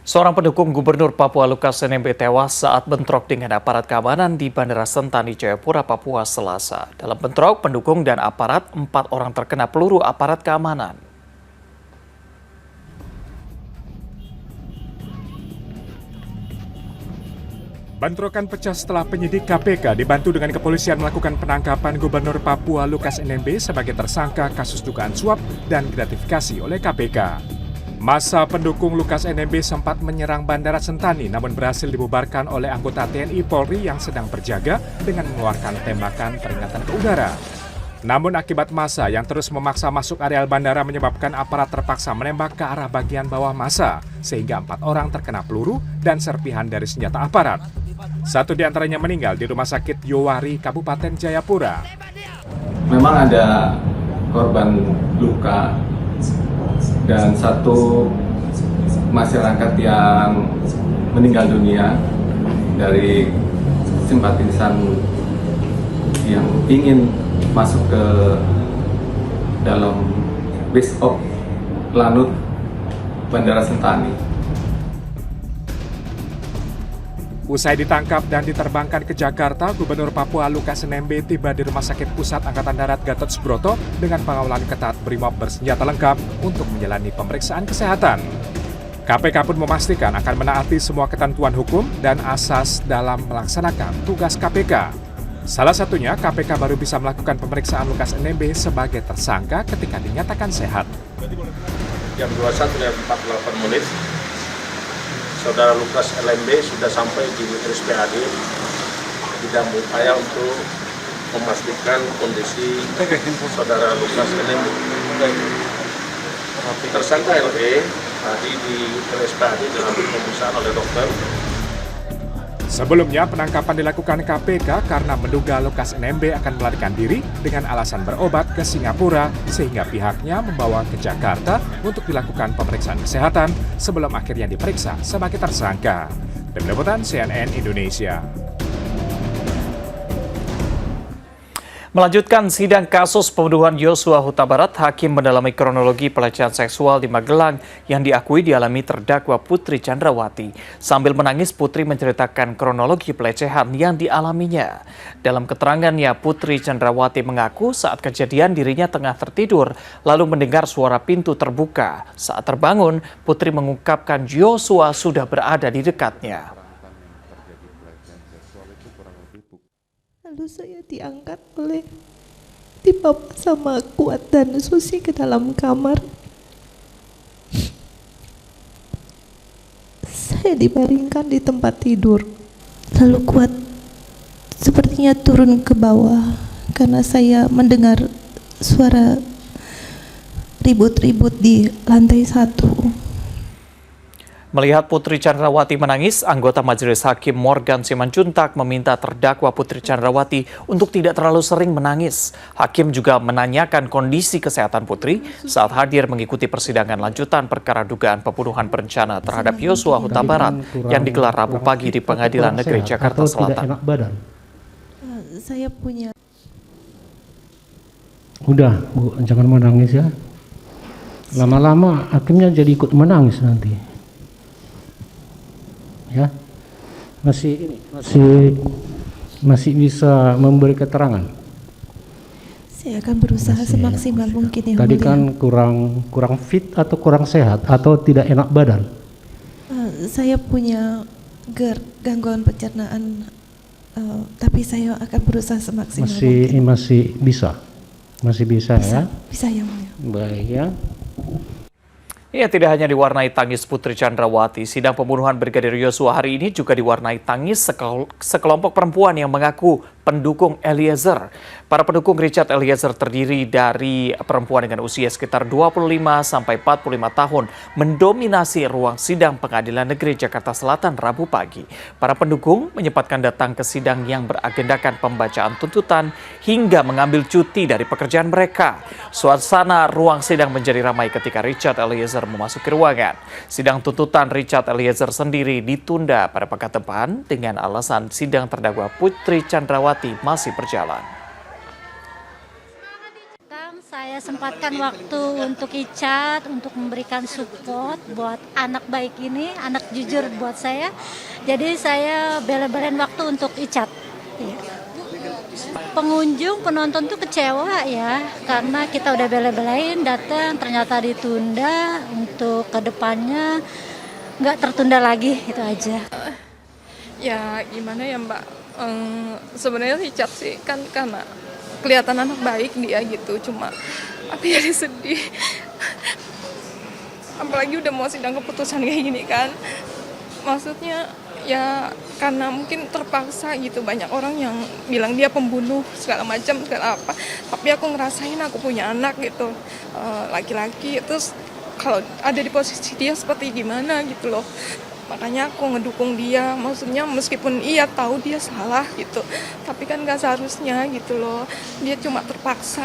Seorang pendukung Gubernur Papua Lukas NMB tewas saat bentrok dengan aparat keamanan di Bandara Sentani, Jayapura, Papua, Selasa. Dalam bentrok, pendukung dan aparat, 4 orang terkena peluru aparat keamanan. Bentrokan pecah setelah penyidik KPK dibantu dengan kepolisian melakukan penangkapan Gubernur Papua Lukas NMB sebagai tersangka kasus dugaan suap dan gratifikasi oleh KPK. Massa pendukung Lukas NMB sempat menyerang Bandara Sentani namun berhasil dibubarkan oleh anggota TNI Polri yang sedang berjaga dengan mengeluarkan tembakan peringatan ke udara. Namun akibat massa yang terus memaksa masuk areal bandara menyebabkan aparat terpaksa menembak ke arah bagian bawah massa sehingga 4 orang terkena peluru dan serpihan dari senjata aparat. 1 di antaranya meninggal di Rumah Sakit Yowari, Kabupaten Jayapura. Memang ada korban luka dan 1 masyarakat yang meninggal dunia dari simpatisan yang ingin masuk ke dalam base of Lanut Bandara Sentani. Usai ditangkap dan diterbangkan ke Jakarta, Gubernur Papua Lukas NMB tiba di Rumah Sakit Pusat Angkatan Darat Gatot Subroto dengan pengawalan ketat BRIMOB bersenjata lengkap untuk menjalani pemeriksaan kesehatan. KPK pun memastikan akan menaati semua ketentuan hukum dan asas dalam melaksanakan tugas KPK. Salah satunya, KPK baru bisa melakukan pemeriksaan Lukas NMB sebagai tersangka ketika dinyatakan sehat. Jam 21.48 menit, Saudara Lukas NMB sudah sampai di RSPAD dalam upaya untuk memastikan kondisi Saudara Lukas NMB. Tersangka LE tadi di RSPAD diambil pemeriksaan oleh dokter. Sebelumnya, penangkapan dilakukan KPK karena menduga Lukas NMB akan melarikan diri dengan alasan berobat ke Singapura sehingga pihaknya membawa ke Jakarta untuk dilakukan pemeriksaan kesehatan sebelum akhirnya diperiksa sebagai tersangka. Tim Liputan CNN Indonesia. Melanjutkan sidang kasus pembunuhan Yosua Huta Barat, Hakim mendalami kronologi pelecehan seksual di Magelang yang diakui dialami terdakwa Putri Chandrawati. Sambil menangis, Putri menceritakan kronologi pelecehan yang dialaminya. Dalam keterangannya, Putri Chandrawati mengaku saat kejadian dirinya tengah tertidur, lalu mendengar suara pintu terbuka. Saat terbangun, Putri mengungkapkan Yosua sudah berada di dekatnya. Lalu saya dibawa sama Kuat dan Susi ke dalam kamar. Saya dibaringkan di tempat tidur. Lalu Kuat sepertinya turun ke bawah karena saya mendengar suara ribut-ribut di lantai 1. Melihat Putri Chandrawati menangis, anggota Majelis Hakim Morgan Simanjuntak meminta terdakwa Putri Chandrawati untuk tidak terlalu sering menangis. Hakim juga menanyakan kondisi kesehatan Putri saat hadir mengikuti persidangan lanjutan perkara dugaan pembunuhan berencana terhadap Yosua Huta Barat yang digelar Rabu pagi di Pengadilan Negeri Jakarta Selatan. Saya punya. Udah, Bu, jangan menangis ya. Lama-lama hakimnya jadi ikut menangis nanti. Ya, masih bisa memberi keterangan. Saya akan berusaha semaksimal mungkin yang tadi mulia. Kan kurang fit atau kurang sehat atau tidak enak badan? Saya punya gangguan pencernaan, tapi saya akan berusaha semaksimal mungkin. Masih bisa ya? Bisa yang mulia. Baik ya. Ya, tidak hanya diwarnai tangis Putri Chandrawati, sidang pembunuhan Brigadir Yosua hari ini juga diwarnai tangis sekelompok perempuan yang mengaku pendukung Eliezer. Para pendukung Richard Eliezer terdiri dari perempuan dengan usia sekitar 25 sampai 45 tahun mendominasi ruang sidang Pengadilan Negeri Jakarta Selatan Rabu pagi. Para pendukung menyempatkan datang ke sidang yang beragendakan pembacaan tuntutan hingga mengambil cuti dari pekerjaan mereka. Suasana ruang sidang menjadi ramai ketika Richard Eliezer memasuki ruangan. Sidang tuntutan Richard Eliezer sendiri ditunda pada pekan depan dengan alasan sidang terdakwa Putri Chandrawati masih berjalan. Saya saya sempatkan waktu untuk Icat, untuk memberikan support buat anak baik ini, anak jujur buat saya. Jadi saya bela-belain waktu untuk Icat. Ya. Pengunjung, penonton tuh kecewa ya, karena kita udah bela-belain datang, ternyata ditunda. Untuk kedepannya nggak tertunda lagi, itu aja. Ya gimana ya Mbak, sebenarnya Icat sih kan karena kelihatan anak baik dia gitu, cuma aku jadi sedih. Apalagi udah mau sidang keputusan kayak gini kan. Maksudnya ya karena mungkin terpaksa gitu, banyak orang yang bilang dia pembunuh segala macam segala apa. Tapi aku ngerasain aku punya anak gitu, laki-laki, terus kalau ada di posisi dia seperti gimana gitu loh. Makanya aku ngedukung dia, maksudnya meskipun iya tahu dia salah gitu, tapi kan gak seharusnya gitu loh, dia cuma terpaksa.